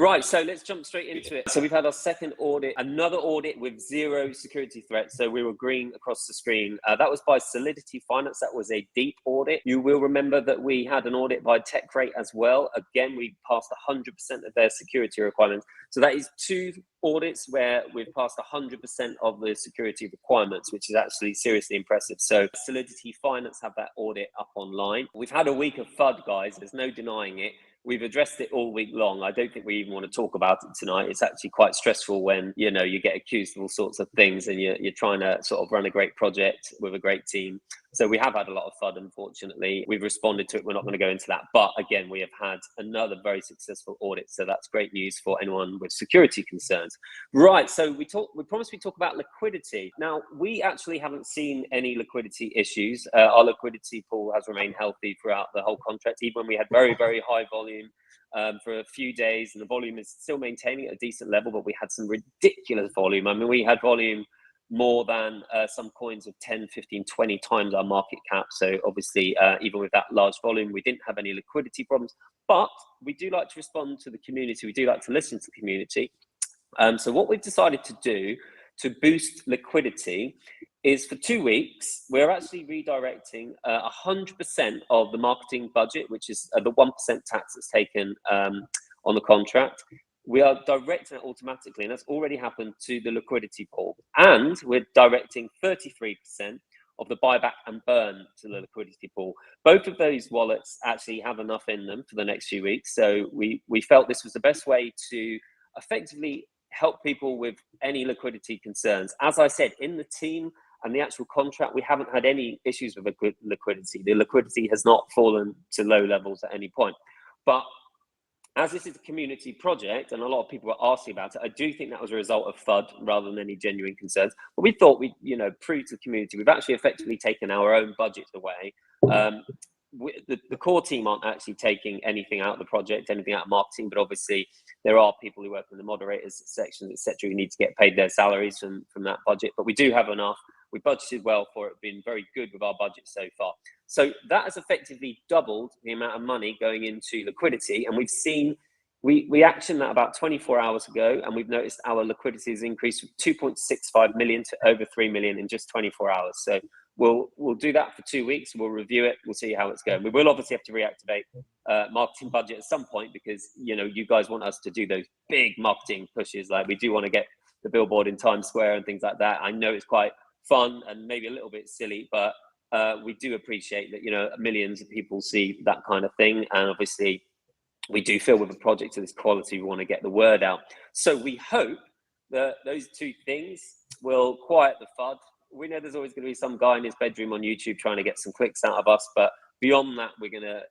Right, so let's jump straight into it. So we've had our second audit, another audit with 0 security threats. So we were green across the screen. That was by Solidity Finance. That was a deep audit. You will remember that we had an audit by TechRate as well. Again, we passed 100% of their security requirements. So that is 2 audits where we've passed 100% of the security requirements, which is actually seriously impressive. So Solidity Finance have that audit up online. We've had a week of FUD, guys. There's no denying it. We've addressed it all week long. I don't think we even want to talk about it tonight. It's actually quite stressful when, you know, you get accused of all sorts of things and you're trying to sort of run a great project with a great team. So we have had a lot of FUD, unfortunately. We've responded to it. We're not going to go into that. But again, we have had another very successful audit. So that's great news for anyone with security concerns. Right. So we promised we'd talk about liquidity. Now, we actually haven't seen any liquidity issues. Our liquidity pool has remained healthy throughout the whole contract, even when we had very, very high volume for a few days, and the volume is still maintaining at a decent level, but we had some ridiculous volume. I mean, we had volume more than some coins of 10, 15, 20 times our market cap. So obviously, even with that large volume, we didn't have any liquidity problems, but we do like to respond to the community. We do like to listen to the community. So what we've decided to do to boost liquidity is for 2 weeks, we're actually redirecting 100% of the marketing budget, which is the 1% tax that's taken on the contract. We are directing it automatically, and that's already happened, to the liquidity pool. And we're directing 33% of the buyback and burn to the liquidity pool. Both of those wallets actually have enough in them for the next few weeks. So we felt this was the best way to effectively help people with any liquidity concerns. As I said, in the team and the actual contract, we haven't had any issues with liquidity. The liquidity has not fallen to low levels at any point. But as this is a community project and a lot of people were asking about it, I do think that was a result of FUD rather than any genuine concerns. But we thought we'd, prove to the community, we've actually effectively taken our own budget away. The core team aren't actually taking anything out of the project, anything out of marketing, but obviously there are people who work in the moderators sections, etc., who need to get paid their salaries from that budget. But we do have enough. We budgeted well for it, been very good with our budget so far. So that has effectively doubled the amount of money going into liquidity. And we've seen, we actioned that about 24 hours ago, and we've noticed our liquidity has increased from 2.65 million to over 3 million in just 24 hours. So we'll do that for 2 weeks. We'll review it. We'll see how it's going. We will obviously have to reactivate marketing budget at some point because, you guys want us to do those big marketing pushes. Like, we do want to get the billboard in Times Square and things like that. I know it's quite fun and maybe a little bit silly, but we do appreciate that, millions of people see that kind of thing. And obviously we do feel with a project of this quality, we want to get the word out. So we hope that those 2 things will quiet the FUD. We know there's always going to be some guy in his bedroom on YouTube trying to get some clicks out of us, but beyond that, we're going to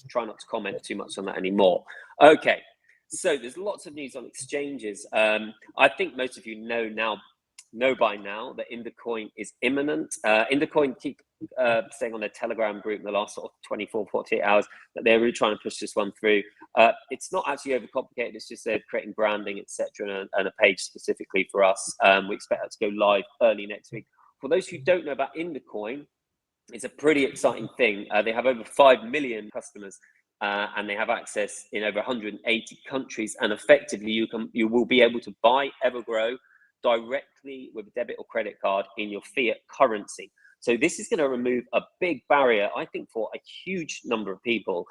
try not to comment too much on that anymore. Okay, so there's lots of news on exchanges. I think most of you know by now that Coin is imminent. Coin keep saying on their Telegram group in the last sort of 24, 48 hours that they're really trying to push this one through. It's not actually overcomplicated. It's just they're creating branding, etc., and a page specifically for us. We expect that to go live early next week. For those who don't know about Coin, it's a pretty exciting thing. They have over 5 million customers. And they have access in over 180 countries, and effectively you will be able to buy EverGrow directly with a debit or credit card in your fiat currency. So this is going to remove a big barrier, I think, for a huge number of people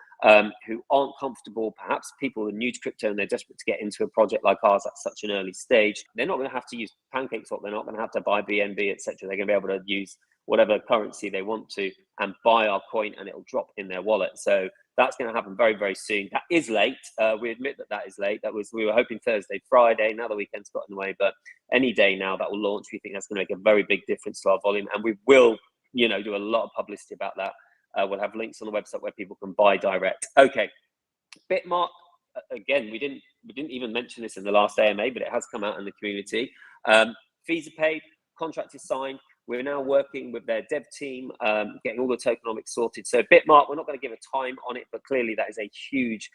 who aren't comfortable, perhaps people who are new to crypto and they're desperate to get into a project like ours at such an early stage. They're not going to have to use PancakeSwap. They're not going to have to buy BNB, etc. They're going to be able to use whatever currency they want to and buy our coin, and it'll drop in their wallet. So that's going to happen very, very soon. That is late. We admit that is late. We were hoping Thursday, Friday. Now the weekend's got in the way, but any day now that will launch. We think that's going to make a very big difference to our volume, and we will, do a lot of publicity about that. We'll have links on the website where people can buy direct. Okay, Bitmark. Again, we didn't even mention this in the last AMA, but it has come out in the community. Fees are paid. Contract is signed. We're now working with their dev team, getting all the tokenomics sorted. So Bitmark, we're not going to give a time on it, but clearly that is a huge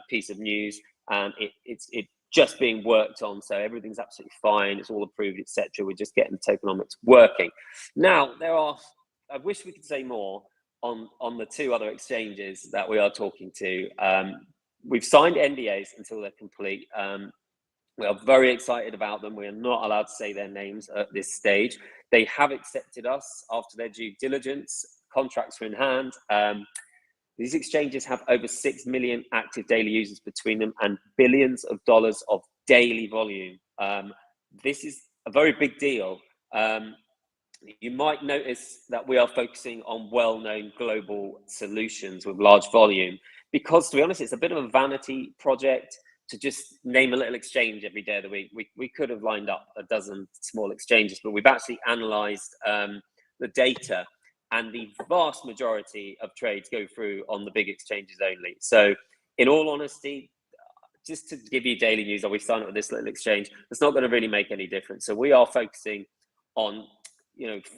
piece of news, and it's just being worked on. So everything's absolutely fine. It's all approved, etc. We're just getting the tokenomics working. Now, I wish we could say more on the 2 other exchanges that we are talking to. we've signed NDAs until they're complete. We are very excited about them. We are not allowed to say their names at this stage. They have accepted us after their due diligence. Contracts are in hand. These exchanges have over 6 million active daily users between them and billions of dollars of daily volume. This is a very big deal. You might notice that we are focusing on well-known global solutions with large volume because, to be honest, it's a bit of a vanity project to just name a little exchange every day of the week. We could have lined up a dozen small exchanges, but we've actually analyzed the data, and the vast majority of trades go through on the big exchanges only. So in all honesty, just to give you daily news, we sign up with this little exchange, it's not going to really make any difference. So we are focusing on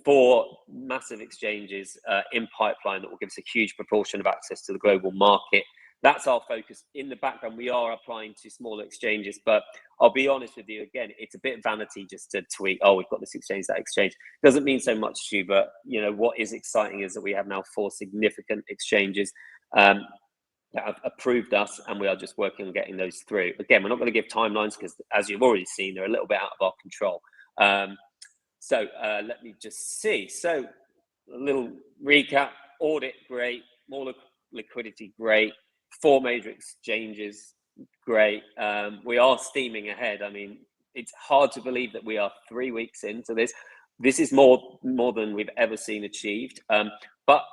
4 massive exchanges in pipeline that will give us a huge proportion of access to the global market. That's our focus. In the background, we are applying to smaller exchanges, but I'll be honest with you, again, it's a bit vanity just to tweet, oh, we've got this exchange, that exchange. Doesn't mean so much to you, but what is exciting is that we have now 4 significant exchanges that have approved us, and we are just working on getting those through. Again, we're not going to give timelines because, as you've already seen, they're a little bit out of our control. So let me just see. So a little recap: audit, great; more liquidity, great; 4 major exchanges, great. We are steaming ahead. I mean, it's hard to believe that we are 3 weeks into this. This is more than we've ever seen achieved. But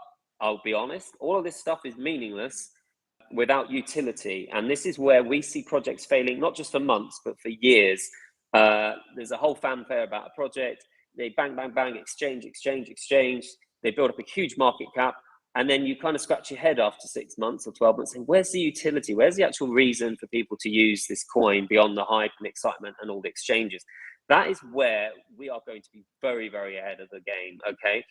I'll be honest, all of this stuff is meaningless without utility. And this is where we see projects failing, not just for months, but for years. There's a whole fanfare about a project. They bang, bang, bang, exchange. They build up a huge market cap. And then you kind of scratch your head after 6 months or 12 months saying, where's the utility? Where's the actual reason for people to use this coin beyond the hype and excitement and all the exchanges? That is where we are going to be very, very ahead of the game, okay?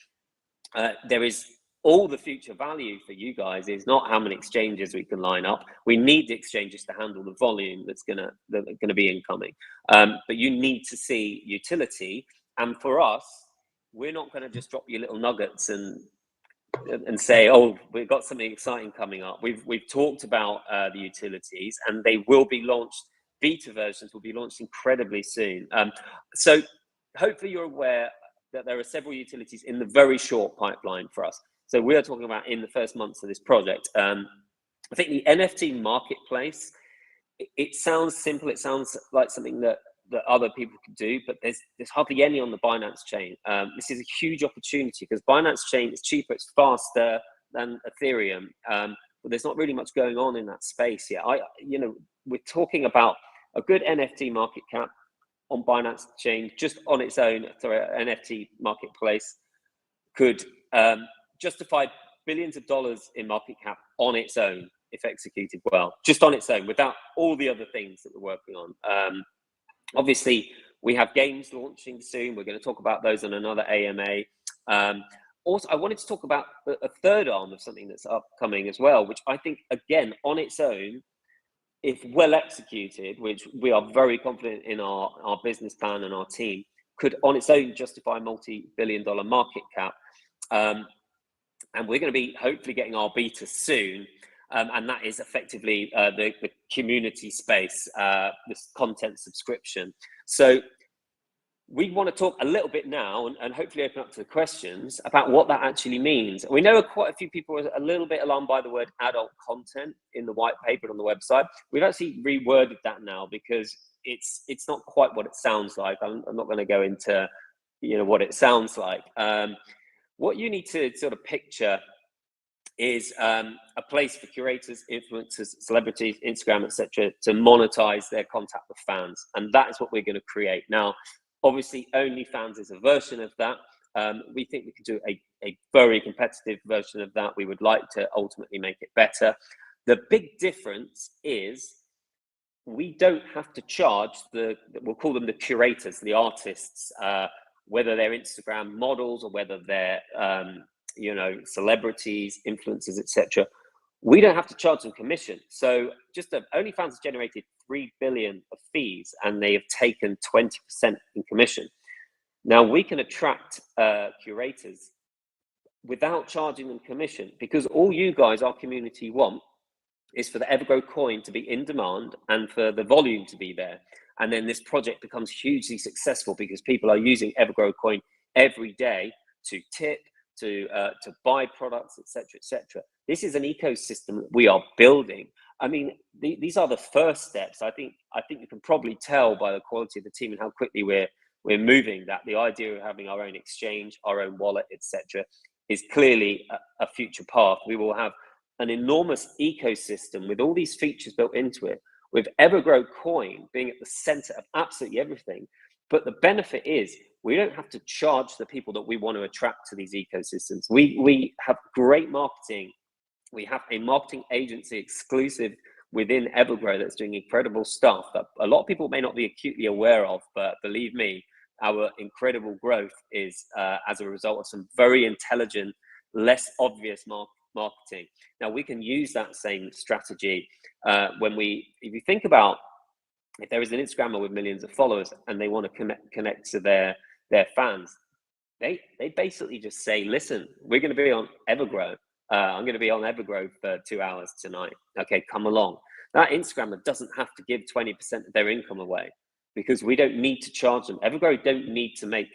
There is all the future value for you guys is not how many exchanges we can line up. We need the exchanges to handle the volume that's gonna be incoming. But you need to see utility. And for us, we're not going to just drop you little nuggets and say, oh, we've got something exciting coming up. We've talked about the utilities, and they will be launched. Beta versions will be launched incredibly soon. So hopefully you're aware that there are several utilities in the very short pipeline for us. So we are talking about in the first months of this project. I think the NFT marketplace, it sounds simple. It sounds like something that other people could do, but there's hardly any on the Binance chain. This is a huge opportunity because Binance chain is cheaper, it's faster than Ethereum, but there's not really much going on in that space yet. We're talking about a good NFT market cap on Binance chain just on its own. Sorry, NFT marketplace could justify billions of dollars in market cap on its own if executed well, just on its own, without all the other things that we're working on. Obviously, we have games launching soon. We're going to talk about those on another AMA. Also, I wanted to talk about a third arm of something that's upcoming as well, which I think, again, on its own, if well executed, which we are very confident in our business plan and our team, could on its own justify multi-billion-dollar market cap. And we're going to be hopefully getting our beta soon. And that is effectively the community space, this content subscription. So we want to talk a little bit now and hopefully open up to the questions about what that actually means. We know quite a few people are a little bit alarmed by the word adult content in the white paper on the website. We've actually reworded that now because it's not quite what it sounds like. I'm not going to go into what it sounds like. What you need to sort of picture is a place for curators, influencers, celebrities, Instagram, etc., to monetize their contact with fans. And that is what we're going to create. Now, obviously, OnlyFans is a version of that. We think we can do a very competitive version of that. We would like to ultimately make it better. The big difference is we don't have to charge we'll call them the curators, the artists, whether they're Instagram models or whether they're celebrities, influencers, etc. We don't have to charge them commission. So OnlyFans has generated $3 billion of fees, and they have taken 20% in commission. Now we can attract curators without charging them commission, because all you guys, our community, want is for the EverGrow coin to be in demand and for the volume to be there. And then this project becomes hugely successful because people are using EverGrow coin every day to tip, to buy products, etc., etc. This is an ecosystem that we are building. I mean, these are the first steps. I think you can probably tell by the quality of the team and how quickly we're moving that the idea of having our own exchange, our own wallet, etc., is clearly a future path. We will have an enormous ecosystem with all these features built into it, with EverGrow coin being at the center of absolutely everything. But the benefit is we don't have to charge the people that we want to attract to these ecosystems. We have great marketing. We have a marketing agency exclusive within EverGrow that's doing incredible stuff that a lot of people may not be acutely aware of, but believe me, our incredible growth is as a result of some very intelligent, less obvious marketing. Now, we can use that same strategy if you think about, if there is an Instagrammer with millions of followers and they want to connect to their fans, they basically just say, listen, we're going to be on EverGrow. I'm going to be on EverGrow for 2 hours tonight. Okay, come along. That Instagrammer doesn't have to give 20% of their income away because we don't need to charge them. EverGrow don't need to make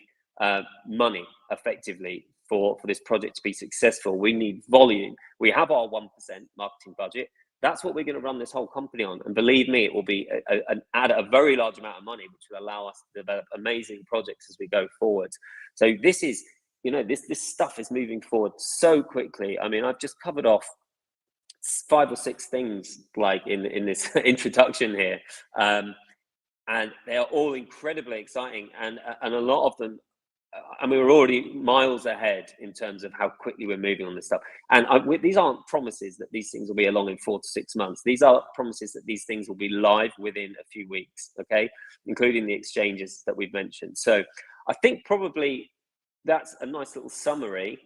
money effectively for this project to be successful. We need volume. We have our 1% marketing budget. That's what we're going to run this whole company on. And believe me, it will be add a very large amount of money, which will allow us to develop amazing projects as we go forward. So this is, this stuff is moving forward so quickly. I mean, I've just covered off 5 or 6 things like in this introduction here. And they are all incredibly exciting. And a lot of them, and we were already miles ahead in terms of how quickly we're moving on this stuff. And these aren't promises that these things will be along in 4 to 6 months. These are promises that these things will be live within a few weeks, okay? Including the exchanges that we've mentioned. So I think probably that's a nice little summary